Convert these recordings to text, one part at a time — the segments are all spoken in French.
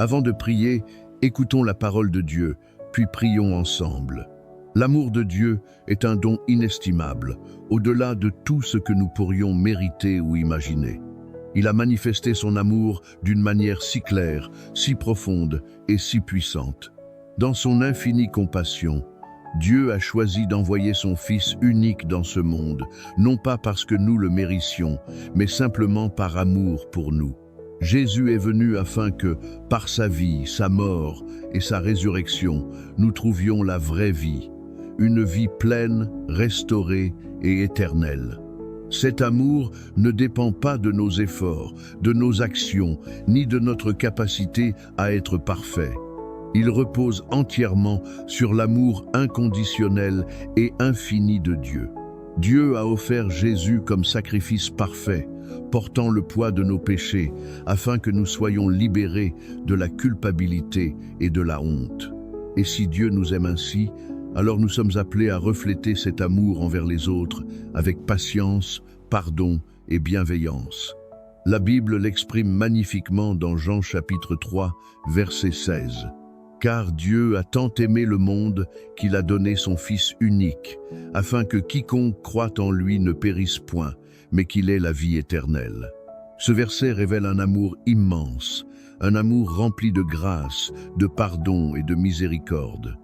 Avant de prier, écoutons la parole de Dieu, puis prions ensemble. L'amour de Dieu est un don inestimable, au-delà de tout ce que nous pourrions mériter ou imaginer. Il a manifesté son amour d'une manière si claire, si profonde et si puissante. Dans son infinie compassion, Dieu a choisi d'envoyer son Fils unique dans ce monde, non pas parce que nous le méritions, mais simplement par amour pour nous. Jésus est venu afin que, par sa vie, sa mort et sa résurrection, nous trouvions la vraie vie, une vie pleine, restaurée et éternelle. Cet amour ne dépend pas de nos efforts, de nos actions, ni de notre capacité à être parfait. Il repose entièrement sur l'amour inconditionnel et infini de Dieu. Dieu a offert Jésus comme sacrifice parfait, portant le poids de nos péchés, afin que nous soyons libérés de la culpabilité et de la honte. Et si Dieu nous aime ainsi, alors nous sommes appelés à refléter cet amour envers les autres avec patience, pardon et bienveillance. La Bible l'exprime magnifiquement dans Jean chapitre 3, verset 16. Car Dieu a tant aimé le monde qu'il a donné son Fils unique, afin que quiconque croit en lui ne périsse point, mais qu'il ait la vie éternelle. Ce verset révèle un amour immense, un amour rempli de grâce, de pardon et de miséricorde.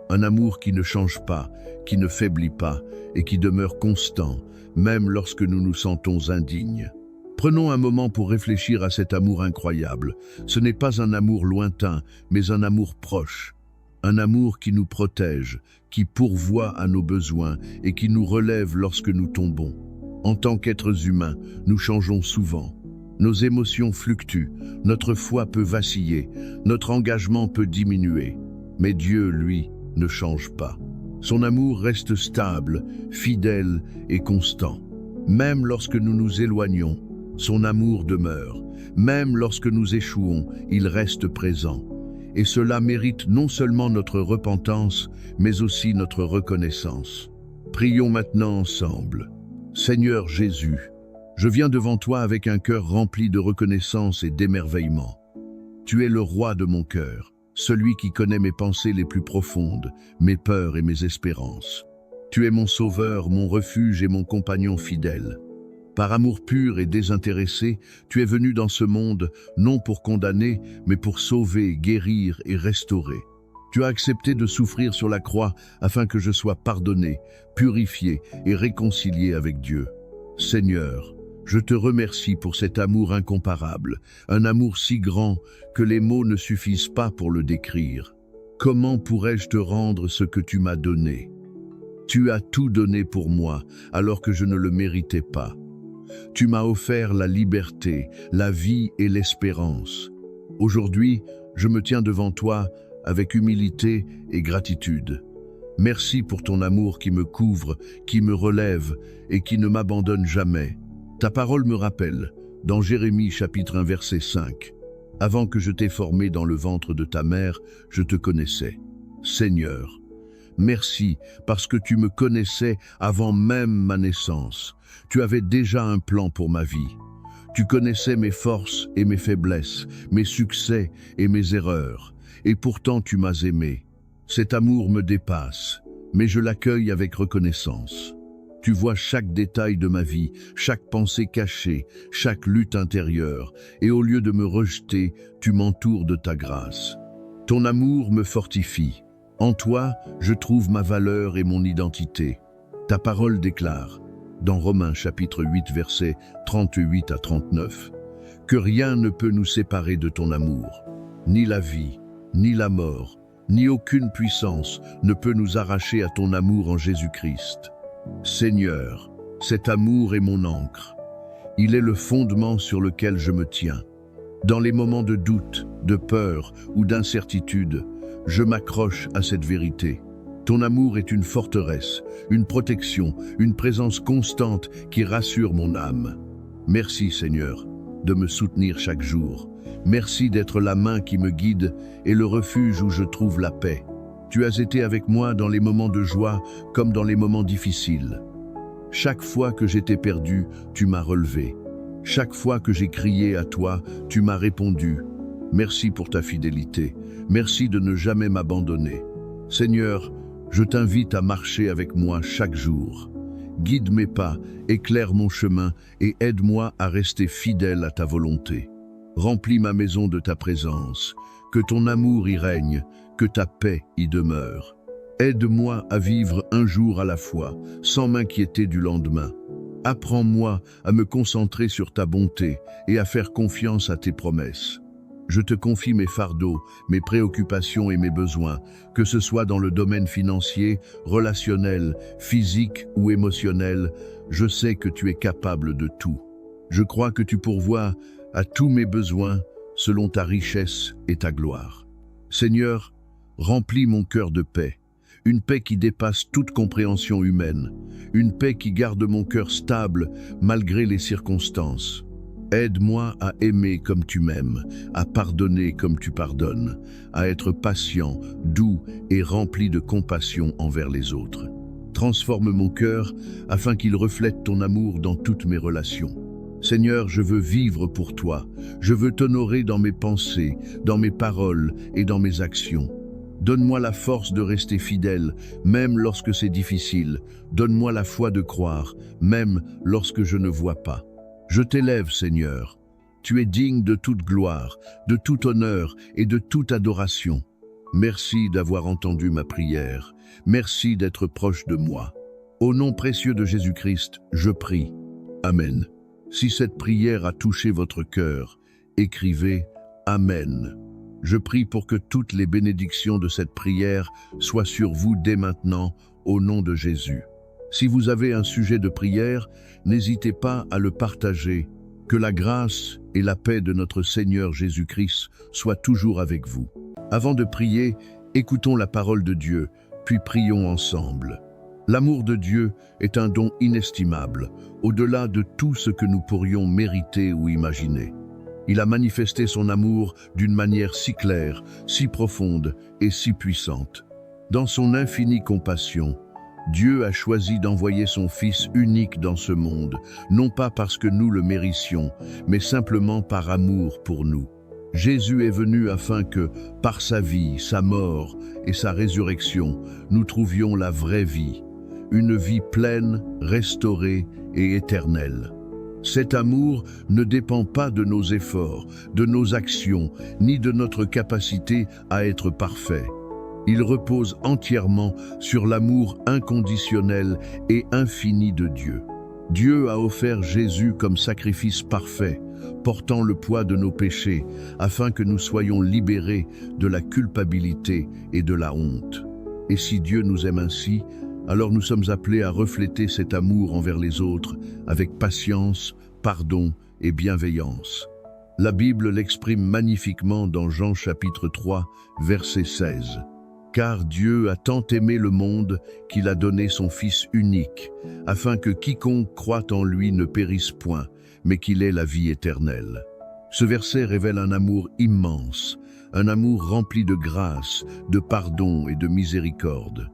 Un amour qui ne change pas, qui ne faiblit pas et qui demeure constant, même lorsque nous nous sentons indignes. Prenons un moment pour réfléchir à cet amour incroyable. Ce n'est pas un amour lointain, mais un amour proche. Un amour qui nous protège, qui pourvoit à nos besoins et qui nous relève lorsque nous tombons. En tant qu'êtres humains, nous changeons souvent. Nos émotions fluctuent, notre foi peut vaciller, notre engagement peut diminuer. Mais Dieu, lui, ne change pas. Son amour reste stable, fidèle et constant. Même lorsque nous nous éloignons, son amour demeure. Même lorsque nous échouons, il reste présent. Et cela mérite non seulement notre repentance, mais aussi notre reconnaissance. Prions maintenant ensemble. Seigneur Jésus, je viens devant toi avec un cœur rempli de reconnaissance et d'émerveillement. Tu es le roi de mon cœur, celui qui connaît mes pensées les plus profondes, mes peurs et mes espérances. Tu es mon sauveur, mon refuge et mon compagnon fidèle. Par amour pur et désintéressé, tu es venu dans ce monde, non pour condamner, mais pour sauver, guérir et restaurer. Tu as accepté de souffrir sur la croix afin que je sois pardonné, purifié et réconcilié avec Dieu. Seigneur, je te remercie pour cet amour incomparable, un amour si grand que les mots ne suffisent pas pour le décrire. Comment pourrais-je te rendre ce que tu m'as donné? Tu as tout donné pour moi, alors que je ne le méritais pas. Tu m'as offert la liberté, la vie et l'espérance. Aujourd'hui, je me tiens devant toi avec humilité et gratitude. Merci pour ton amour qui me couvre, qui me relève et qui ne m'abandonne jamais. Ta parole me rappelle, dans Jérémie chapitre 1 verset 5, « Avant que je t'ai formé dans le ventre de ta mère, je te connaissais. » Seigneur, merci parce que tu me connaissais avant même ma naissance. Tu avais déjà un plan pour ma vie. Tu connaissais mes forces et mes faiblesses, mes succès et mes erreurs. Et pourtant tu m'as aimé. Cet amour me dépasse, mais je l'accueille avec reconnaissance. Tu vois chaque détail de ma vie, chaque pensée cachée, chaque lutte intérieure, et au lieu de me rejeter, tu m'entoures de ta grâce. Ton amour me fortifie. En toi, je trouve ma valeur et mon identité. Ta parole déclare, dans Romains chapitre 8, versets 38 à 39, que rien ne peut nous séparer de ton amour. Ni la vie, ni la mort, ni aucune puissance ne peut nous arracher à ton amour en Jésus-Christ. Seigneur, cet amour est mon ancre. Il est le fondement sur lequel je me tiens. Dans les moments de doute, de peur ou d'incertitude, je m'accroche à cette vérité. Ton amour est une forteresse, une protection, une présence constante qui rassure mon âme. Merci Seigneur, de me soutenir chaque jour. Merci d'être la main qui me guide et le refuge où je trouve la paix. Tu as été avec moi dans les moments de joie comme dans les moments difficiles. Chaque fois que j'étais perdu, tu m'as relevé. Chaque fois que j'ai crié à toi, tu m'as répondu. Merci pour ta fidélité. Merci de ne jamais m'abandonner. Seigneur, je t'invite à marcher avec moi chaque jour. Guide mes pas, éclaire mon chemin et aide-moi à rester fidèle à ta volonté. Remplis ma maison de ta présence, que ton amour y règne, que ta paix y demeure. Aide-moi à vivre un jour à la fois, sans m'inquiéter du lendemain. Apprends-moi à me concentrer sur ta bonté et à faire confiance à tes promesses. Je te confie mes fardeaux, mes préoccupations et mes besoins, que ce soit dans le domaine financier, relationnel, physique ou émotionnel. Je sais que tu es capable de tout. Je crois que tu pourvois à tous mes besoins selon ta richesse et ta gloire. Seigneur, remplis mon cœur de paix, une paix qui dépasse toute compréhension humaine, une paix qui garde mon cœur stable malgré les circonstances. Aide-moi à aimer comme tu m'aimes, à pardonner comme tu pardonnes, à être patient, doux et rempli de compassion envers les autres. Transforme mon cœur afin qu'il reflète ton amour dans toutes mes relations. Seigneur, je veux vivre pour toi. Je veux t'honorer dans mes pensées, dans mes paroles et dans mes actions. Donne-moi la force de rester fidèle, même lorsque c'est difficile. Donne-moi la foi de croire, même lorsque je ne vois pas. Je t'élève, Seigneur. Tu es digne de toute gloire, de tout honneur et de toute adoration. Merci d'avoir entendu ma prière. Merci d'être proche de moi. Au nom précieux de Jésus-Christ, je prie. Amen. Si cette prière a touché votre cœur, écrivez « Amen ». Je prie pour que toutes les bénédictions de cette prière soient sur vous dès maintenant, au nom de Jésus. Si vous avez un sujet de prière, n'hésitez pas à le partager. Que la grâce et la paix de notre Seigneur Jésus-Christ soient toujours avec vous. Avant de prier, écoutons la parole de Dieu, puis prions ensemble. L'amour de Dieu est un don inestimable, au-delà de tout ce que nous pourrions mériter ou imaginer. Il a manifesté son amour d'une manière si claire, si profonde et si puissante. Dans son infinie compassion, Dieu a choisi d'envoyer son Fils unique dans ce monde, non pas parce que nous le méritions, mais simplement par amour pour nous. Jésus est venu afin que, par sa vie, sa mort et sa résurrection, nous trouvions la vraie vie, une vie pleine, restaurée et éternelle. Cet amour ne dépend pas de nos efforts, de nos actions, ni de notre capacité à être parfait. Il repose entièrement sur l'amour inconditionnel et infini de Dieu. Dieu a offert Jésus comme sacrifice parfait, portant le poids de nos péchés, afin que nous soyons libérés de la culpabilité et de la honte. Et si Dieu nous aime ainsi, alors nous sommes appelés à refléter cet amour envers les autres avec patience, pardon et bienveillance. La Bible l'exprime magnifiquement dans Jean chapitre 3, verset 16. « Car Dieu a tant aimé le monde qu'il a donné son Fils unique, afin que quiconque croit en lui ne périsse point, mais qu'il ait la vie éternelle. » Ce verset révèle un amour immense, un amour rempli de grâce, de pardon et de miséricorde.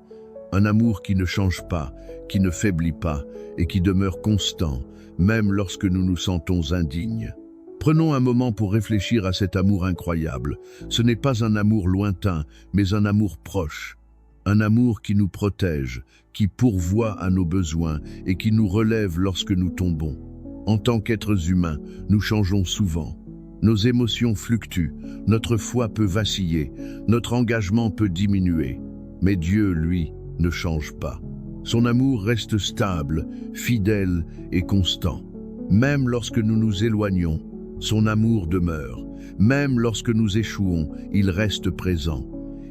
Un amour qui ne change pas, qui ne faiblit pas et qui demeure constant, même lorsque nous nous sentons indignes. Prenons un moment pour réfléchir à cet amour incroyable. Ce n'est pas un amour lointain, mais un amour proche. Un amour qui nous protège, qui pourvoit à nos besoins et qui nous relève lorsque nous tombons. En tant qu'êtres humains, nous changeons souvent. Nos émotions fluctuent, notre foi peut vaciller, notre engagement peut diminuer. Mais Dieu, lui, ne change pas. Son amour reste stable, fidèle et constant. Même lorsque nous nous éloignons, son amour demeure. Même lorsque nous échouons, il reste présent.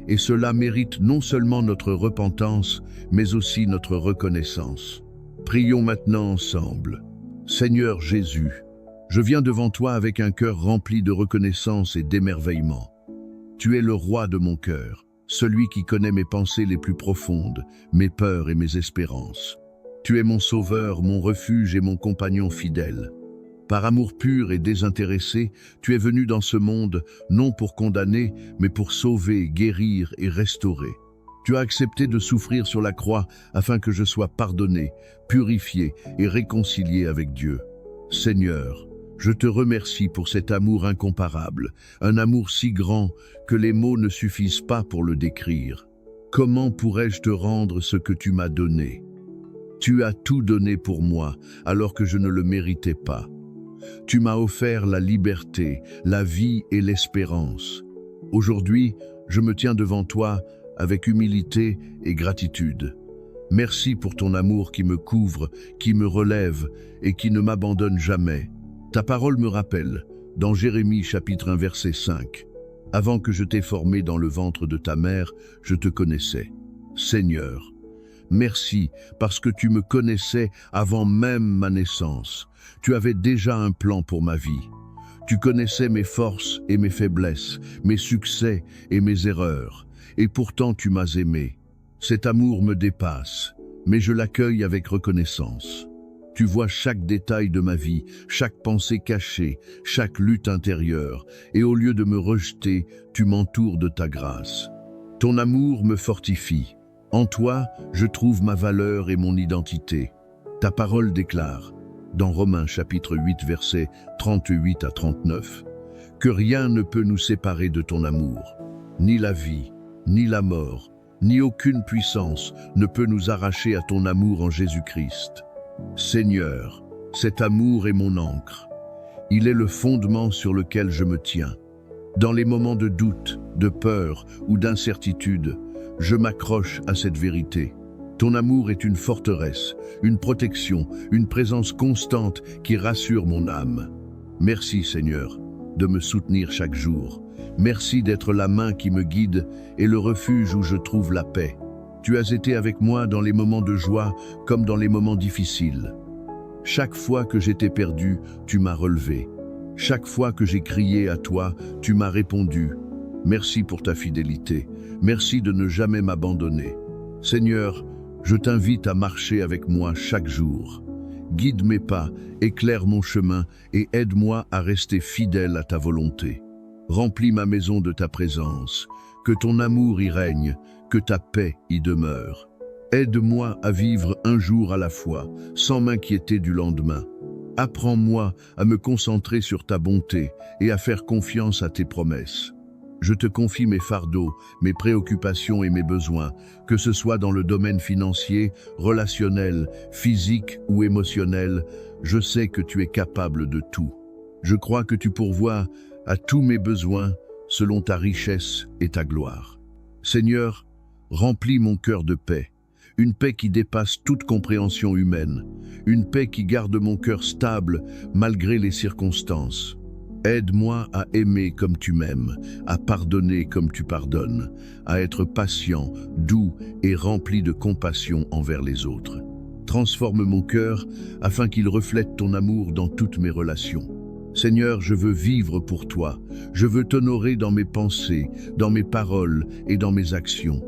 Et cela mérite non seulement notre repentance, mais aussi notre reconnaissance. Prions maintenant ensemble. Seigneur Jésus, je viens devant toi avec un cœur rempli de reconnaissance et d'émerveillement. Tu es le roi de mon cœur, celui qui connaît mes pensées les plus profondes, mes peurs et mes espérances. Tu es mon sauveur, mon refuge et mon compagnon fidèle. Par amour pur et désintéressé, tu es venu dans ce monde, non pour condamner, mais pour sauver, guérir et restaurer. Tu as accepté de souffrir sur la croix afin que je sois pardonné, purifié et réconcilié avec Dieu. Seigneur, Je te remercie pour cet amour incomparable, un amour si grand que les mots ne suffisent pas pour le décrire. Comment pourrais-je te rendre ce que tu m'as donné? Tu as tout donné pour moi, alors que je ne le méritais pas. Tu m'as offert la liberté, la vie et l'espérance. Aujourd'hui, je me tiens devant toi avec humilité et gratitude. Merci pour ton amour qui me couvre, qui me relève et qui ne m'abandonne jamais. Ta parole me rappelle, dans Jérémie chapitre 1 verset 5, « Avant que je t'ai formé dans le ventre de ta mère, je te connaissais. » Seigneur, merci parce que tu me connaissais avant même ma naissance. Tu avais déjà un plan pour ma vie. Tu connaissais mes forces et mes faiblesses, mes succès et mes erreurs. Et pourtant tu m'as aimé. Cet amour me dépasse, mais je l'accueille avec reconnaissance. Tu vois chaque détail de ma vie, chaque pensée cachée, chaque lutte intérieure, et au lieu de me rejeter, tu m'entoures de ta grâce. Ton amour me fortifie. En toi, je trouve ma valeur et mon identité. Ta parole déclare, dans Romains chapitre 8 versets 38 à 39, que rien ne peut nous séparer de ton amour. Ni la vie, ni la mort, ni aucune puissance ne peut nous arracher à ton amour en Jésus-Christ. Seigneur, cet amour est mon ancre. Il est le fondement sur lequel je me tiens. Dans les moments de doute, de peur ou d'incertitude, je m'accroche à cette vérité. Ton amour est une forteresse, une protection, une présence constante qui rassure mon âme. Merci Seigneur, de me soutenir chaque jour. Merci d'être la main qui me guide et le refuge où je trouve la paix. Tu as été avec moi dans les moments de joie comme dans les moments difficiles. Chaque fois que j'étais perdu, tu m'as relevé. Chaque fois que j'ai crié à toi, tu m'as répondu. Merci pour ta fidélité. Merci de ne jamais m'abandonner. Seigneur, je t'invite à marcher avec moi chaque jour. Guide mes pas, éclaire mon chemin et aide-moi à rester fidèle à ta volonté. Remplis ma maison de ta présence, que ton amour y règne, que ta paix y demeure. Aide-moi à vivre un jour à la fois, sans m'inquiéter du lendemain. Apprends-moi à me concentrer sur ta bonté et à faire confiance à tes promesses. Je te confie mes fardeaux, mes préoccupations et mes besoins, que ce soit dans le domaine financier, relationnel, physique ou émotionnel. Je sais que tu es capable de tout. Je crois que tu pourvois à tous mes besoins selon ta richesse et ta gloire. Seigneur, remplis mon cœur de paix, une paix qui dépasse toute compréhension humaine, une paix qui garde mon cœur stable malgré les circonstances. Aide-moi à aimer comme tu m'aimes, à pardonner comme tu pardonnes, à être patient, doux et rempli de compassion envers les autres. Transforme mon cœur afin qu'il reflète ton amour dans toutes mes relations. Seigneur, je veux vivre pour toi. Je veux t'honorer dans mes pensées, dans mes paroles et dans mes actions.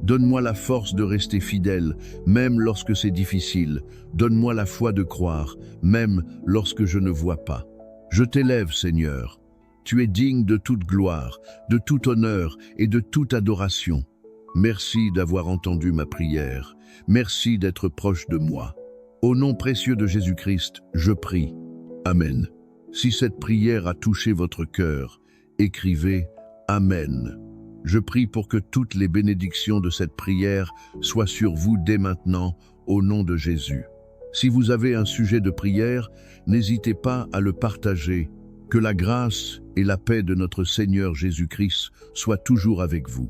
Donne-moi la force de rester fidèle, même lorsque c'est difficile. Donne-moi la foi de croire, même lorsque je ne vois pas. Je t'élève, Seigneur. Tu es digne de toute gloire, de tout honneur et de toute adoration. Merci d'avoir entendu ma prière. Merci d'être proche de moi. Au nom précieux de Jésus-Christ, je prie. Amen. Si cette prière a touché votre cœur, écrivez « Amen ». Je prie pour que toutes les bénédictions de cette prière soient sur vous dès maintenant, au nom de Jésus. Si vous avez un sujet de prière, n'hésitez pas à le partager. Que la grâce et la paix de notre Seigneur Jésus-Christ soient toujours avec vous.